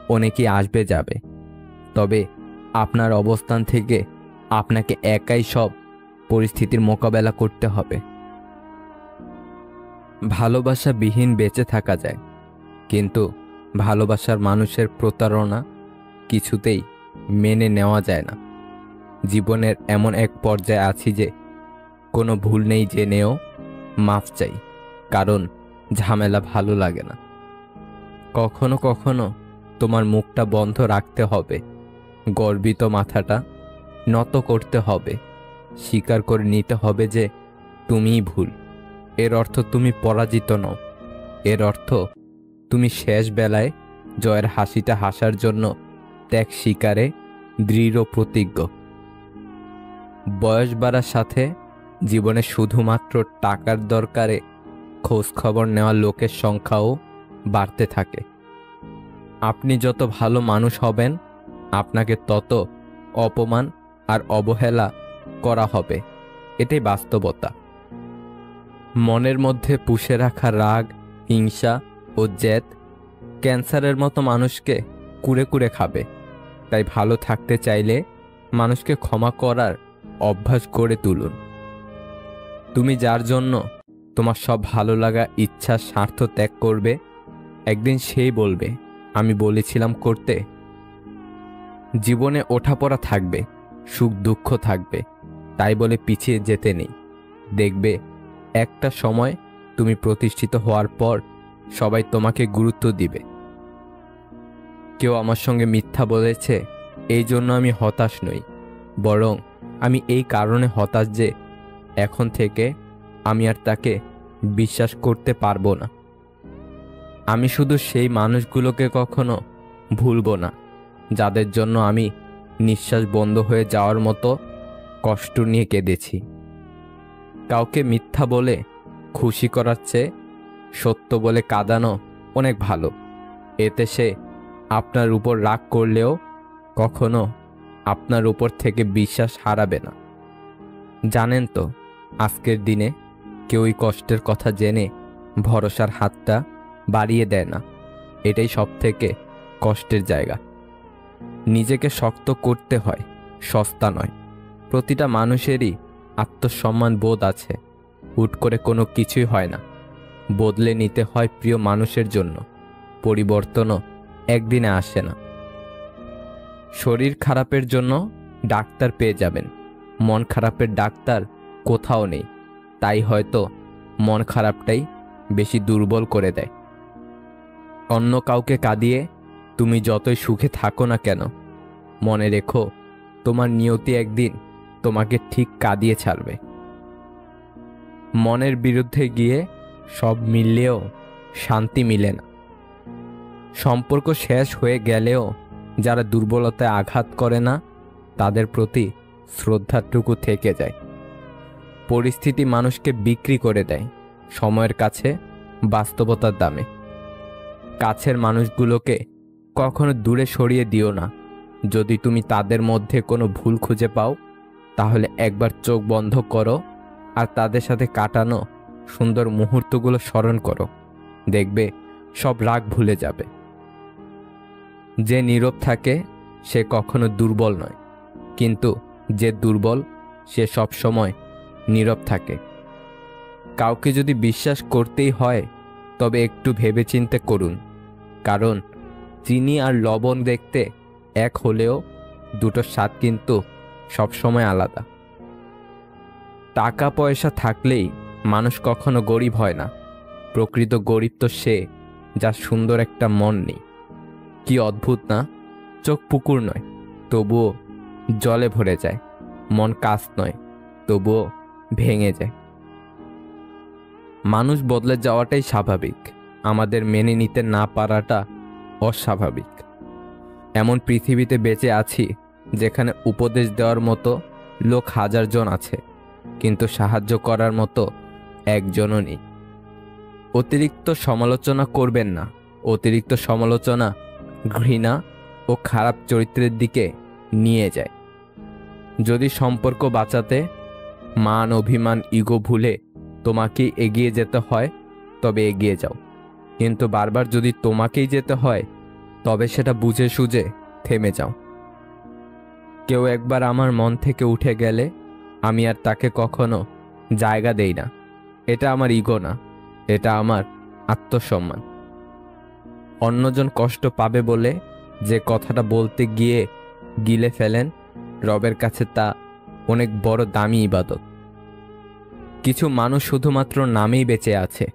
অনেকেই আসবে যাবে, তবে আপনার অবস্থান থেকে আপনাকে একাই সব পরিস্থিতির মোকাবেলা করতে হবে। ভালোবাসাবিহীন বেঁচে থাকা যায়, কিন্তু ভালোবাসার মানুষের প্রতারণা কিছুতেই মেনে নেওয়া যায় না। জীবনের এমন এক পর্যায়ে আছি যে কোনো ভুল নেই জেনেও মাফ চাই, কারণ ঝামেলা ভালো লাগে না। কখনো কখনো তোমার মুখটা বন্ধ রাখতে হবে, গর্বিত মাথাটা নত করতে হবে, স্বীকার করে নিতে হবে যে তুমিই ভুল। এর অর্থ তুমি পরাজিত নও, এর অর্থ তুমি শেষ বেলায় জয়ের হাসিটা হাসার জন্য ত্যাগ স্বীকারে দৃঢ় প্রতিজ্ঞ। বয়স বাড়ার সাথে জীবনে শুধুমাত্র টাকার দরকারে খোঁজ খবর নেওয়া লোকের সংখ্যাও বাড়তে থাকে। আপনি যত ভালো মানুষ হবেন আপনাকে তত অপমান আর অবহেলা করা হবে, এটাই বাস্তবতা। মনের মধ্যে পুষে রাখা রাগ, হিংসা ও জেদ ক্যান্সারের মতো মানুষকে কুরে কুরে খাবে। তাই ভালো থাকতে চাইলে মানুষকে ক্ষমা করার অভ্যাস গড়ে তুলুন। তুমি যার জন্য তোমার সব ভালো লাগা, ইচ্ছা, স্বার্থ ত্যাগ করবে, একদিন সেই বলবে আমি বলেছিলাম করতে। জীবনে ওঠাপড়া থাকবে, সুখ দুঃখ থাকবে, তাই বলে পিছিয়ে যেতে নেই। দেখবে একটা সময় তুমি প্রতিষ্ঠিত হওয়ার পর সবাই তোমাকে গুরুত্ব দিবে। কেউ আমার সঙ্গে মিথ্যা বলেছে, এই জন্য আমি হতাশ নই, বরং আমি এই কারণে হতাশ যে এখন থেকে আমি আর তাকে বিশ্বাস করতে পারবো না। আমি শুধু সেই মানুষগুলোকে কখনো ভুলব না যাদের জন্য আমি নিঃশ্বাস বন্ধ হয়ে যাওয়ার মতো কষ্ট নিয়ে কেঁদেছি। কাউকে মিথ্যা বলে খুশি করার চেয়ে সত্য বলে কাঁদানো অনেক ভালো। এতে সে আপনার উপর রাগ করলেও কখনো আপনার উপর থেকে বিশ্বাস হারাবে না। জানেন তো, আজকের দিনে কেউই কষ্টের কথা জেনে ভরসার হাতটা বাড়িয়ে দেয় না। এটাই সবথেকে কষ্টের জায়গা। নিজেকে শক্ত করতে হয়, সস্তা নয়। প্রতিটা মানুষেরই আত্মসম্মান বোধ আছে। হুট করে কোনো কিছুই হয় না। বদলে নিতে হয় প্রিয় মানুষের জন্য। পরিবর্তনও একদিনে আসে না। শরীর খারাপের জন্য ডাক্তার পেয়ে যাবেন, মন খারাপের ডাক্তার কোথাও নেই। তাই হয়তো মন খারাপটাই বেশি দুর্বল করে দেয়। অন্য কাউকে কাঁদিয়ে তুমি যতই সুখে থাকো না কেন, মনে রেখো তোমার নিয়তি একদিন তোমাকে ঠিক কাঁদিয়ে ছাড়বে। মনের বিরুদ্ধে গিয়ে সব মিললেও শান্তি মিলে না। সম্পর্ক শেষ হয়ে গেলেও যারা দুর্বলতায় আঘাত করে না, তাদের প্রতি শ্রদ্ধাটুকু থেকে যায়। পরিস্থিতি মানুষকে বিক্রি করে দেয় সময়ের কাছে, বাস্তবতার দামে। কাছের মানুষগুলোকে কখনো দূরে সরিয়ে দিও না। যদি তুমি তাদের মধ্যে কোনো ভুল খুঁজে পাও, তাহলে একবার চোখ বন্ধ করো আর তাদের সাথে কাটানো সুন্দর মুহূর্তগুলো স্মরণ করো। দেখবে সব রাগ ভুলে যাবে। যে নীরব থাকে সে কখনো দুর্বল নয়, কিন্তু যে দুর্বল সে সব সময় নীরব থাকে। কাউকে যদি বিশ্বাস করতেই হয়, তবে একটু ভেবেচিন্তে করুন। কারণ চিনি আর লবণ দেখতে এক হলেও দুটোর স্বাদ কিন্তু সবসময় আলাদা। টাকা পয়সা থাকলেই মানুষ কখনো গরিব হয় না। প্রকৃত গরিব তো সে যার সুন্দর একটা মন নেই। কি অদ্ভুত না? চোখ পুকুর নয়, তবুও জলে ভরে যায়। মন কাঁচ নয়, তবুও ভেঙে যায়। মানুষ বদলে যাওয়াটাই স্বাভাবিক। আমাদের মেনে নিতে না পারাটা অস্বাভাবিক। এমন পৃথিবীতে বেঁচে আছি যেখানে উপদেশ দেওয়ার মতো লোক হাজার জন আছে, কিন্তু সাহায্য করার মতো একজনও নেই। অতিরিক্ত সমালোচনা করবেন না। অতিরিক্ত সমালোচনা ঘৃণা ও খারাপ চরিত্রের দিকে নিয়ে যায়। যদি সম্পর্ক বাঁচাতে মান, অভিমান, ইগো ভুলে তোমাকে এগিয়ে যেতে হয়, তবে এগিয়ে যাও। কিন্তু বারবার যদি তোমাকেই যেতে হয়, তবে সেটা বুঝে সুঝে থেমে যাও। কেউ একবার আমার মন থেকে উঠে গেলে আমি আর তাকে কখনো জায়গা দেই না। এটা আমার ইগো না, এটা আমার আত্মসম্মান। অন্যজন কষ্ট পাবে বলে যে কথাটা বলতে গিয়ে গিলে ফেলেন, রবের কাছে তা অনেক বড় দামি ইবাদত। কিছু মানুষ শুধুমাত্র নামেই বেঁচে আছে।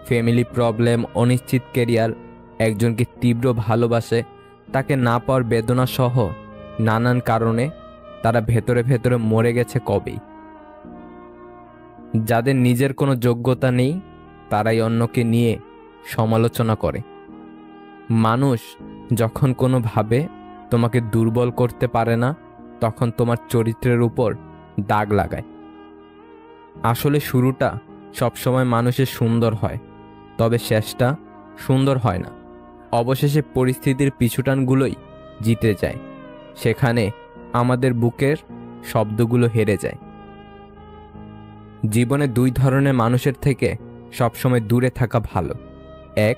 ফ্যামিলি প্রবলেম, অনিশ্চিত ক্যারিয়ার, একজনকে তীব্র ভালোবাসে, তাকে না পাওয়ার বেদনা সহ নানান কারণে তারা ভেতরে ভেতরে মরে গেছে কবেই। যাদের নিজের কোনো যোগ্যতা নেই, তারাই অন্যকে নিয়ে সমালোচনা করে। মানুষ যখন কোনোভাবে তোমাকে দুর্বল করতে পারে না, তখন তোমার চরিত্রের উপর দাগ লাগায়। আসলে শুরুটা সবসময় মানুষের সুন্দর হয়, তবে শেষটা সুন্দর হয় না। অবশেষে পরিস্থিতির পিছুটানগুলোই জিতে যায়। সেখানে আমাদের বুকের শব্দগুলো হেরে যায়। জীবনে দুই ধরনের মানুষের থেকে সবসময় দূরে থাকা ভালো। এক,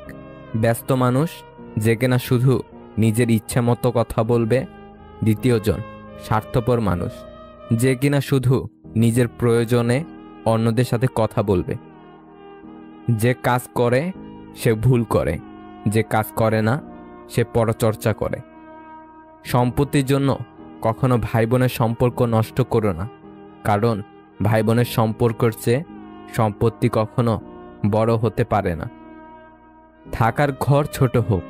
ব্যস্ত মানুষ, যে কিনা শুধু নিজের ইচ্ছা মতো কথা বলবে। দ্বিতীয়জন, স্বার্থপর মানুষ, যে কিনা শুধু নিজের প্রয়োজনে অন্যদের সাথে কথা বলবে। যে কাজ করে সে ভুল করে, যে কাজ করে না সে পরচর্চা করে। সম্পত্তির জন্য কখনো ভাই বোনের সম্পর্ক নষ্ট করো না, কারণ ভাই বোনের সম্পর্কের চেয়ে সম্পত্তি কখনো বড় হতে পারে না। থাকার ঘর ছোট হোক,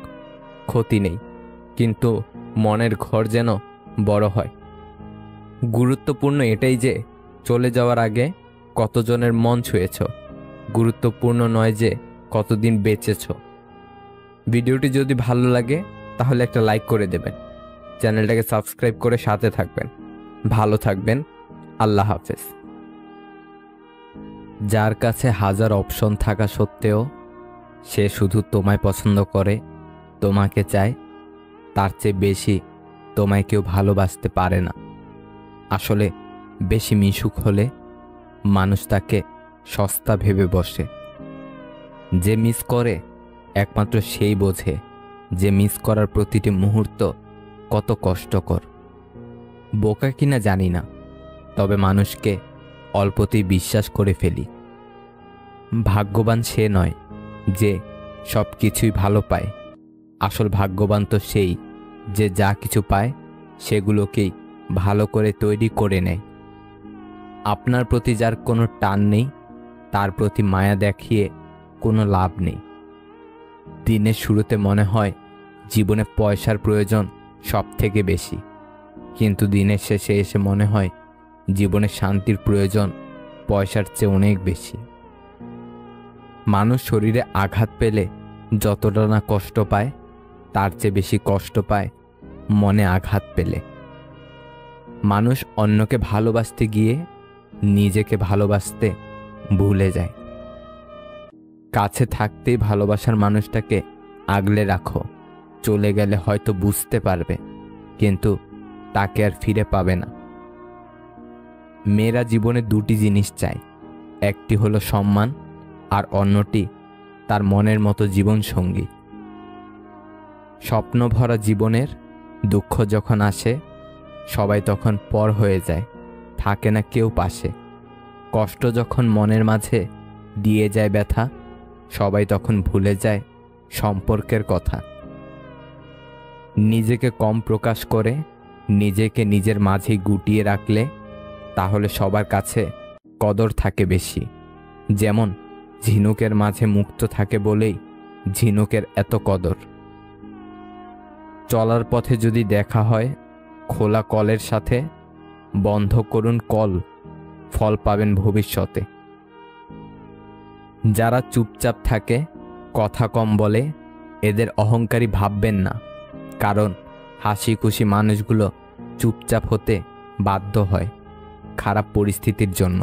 ক্ষতি নেই, কিন্তু মনের ঘর যেন বড় হয়। গুরুত্বপূর্ণ এটাই যে চলে যাওয়ার আগে কতজনের মন ছুঁয়েছ। গুরুত্বপূর্ণ নয় যে কতদিন বেঁচেছ। ভিডিওটি যদি ভালো লাগে তাহলে একটা লাইক করে দেবেন, চ্যানেলটাকে সাবস্ক্রাইব করে সাথে থাকবেন। ভালো থাকবেন। আল্লাহ হাফেজ। যার কাছে হাজার অপশন থাকা সত্ত্বেও সে শুধু তোমায় পছন্দ করে, তোমাকে চায়, তার চেয়ে বেশি তোমায় কেউ ভালোবাসতে পারে না। আসলে বেশি মিশুক হলে মানুষ তাকে সস্তা ভেবে বসে। যে মিস করে একমাত্র সেই বোঝে যে মিস করার প্রতিটি মুহূর্ত কত কষ্টকর। বোকা কিনা জানি না, তবে মানুষকে অল্পতেই বিশ্বাস করে ফেলি। ভাগ্যবান সে নয় যে সব কিছুই ভালো পায়, আসল ভাগ্যবান তো সেই যে যা কিছু পায় সেগুলোকেই ভালো করে তৈরি করে নেয়। আপনার প্রতি যার কোনো টান নেই তার প্রতি মায়া দেখিয়ে কোনো লাভ নেই। দিনের শুরুতে মনে হয় জীবনে পয়সার প্রয়োজন সব থেকে বেশি, কিন্তু দিনের শেষে এসে মনে হয় জীবনে শান্তির প্রয়োজন পয়সার চেয়ে অনেক বেশি। মানুষ শরীরে আঘাত পেলে যতটা না কষ্ট পায় তার চেয়ে বেশি কষ্ট পায় মনে আঘাত পেলে। মানুষ অন্যকে ভালোবাসতে গিয়ে নিজেকে ভালোবাসতে ভুলে যায়। কাছে থাকতেই ভালোবাসার মানুষটাকে আগলে রাখো, চলে গেলে হয়তো বুঝতে পারবে, কিন্তু তাকে আর ফিরে পাবে না। মেয়েরা জীবনে দুটি জিনিস চায়, একটি হলো সম্মান আর অন্যটি তার মনের মতো জীবন সঙ্গী। স্বপ্ন ভরা জীবনের দুঃখ যখন আসে সবাই তখন পর হয়ে যায়, থাকে না কেউ পাশে। কষ্ট যখন মনের মাঝে দিয়ে যায় ব্যথা, সবাই তখন ভুলে যায় সম্পর্কের কথা। নিজেকে কম প্রকাশ করে নিজেকে নিজের মাঝেই গুটিয়ে রাখলে তাহলে সবার কাছে কদর থাকে বেশি। যেমন ঝিনুকের মাঝে মুক্ত থাকে বলেই ঝিনুকের এত কদর। চলার পথে যদি দেখা হয় খোলা কলের সাথে, বন্ধ করুন কল, ফল পাবেন ভবিষ্যতে। যারা চুপচাপ থাকে, কথা কম বলে, এদের অহংকারী ভাববেন না, কারণ হাসি খুশি মানুষগুলো চুপচাপ হতে বাধ্য হয় খারাপ পরিস্থিতির জন্য।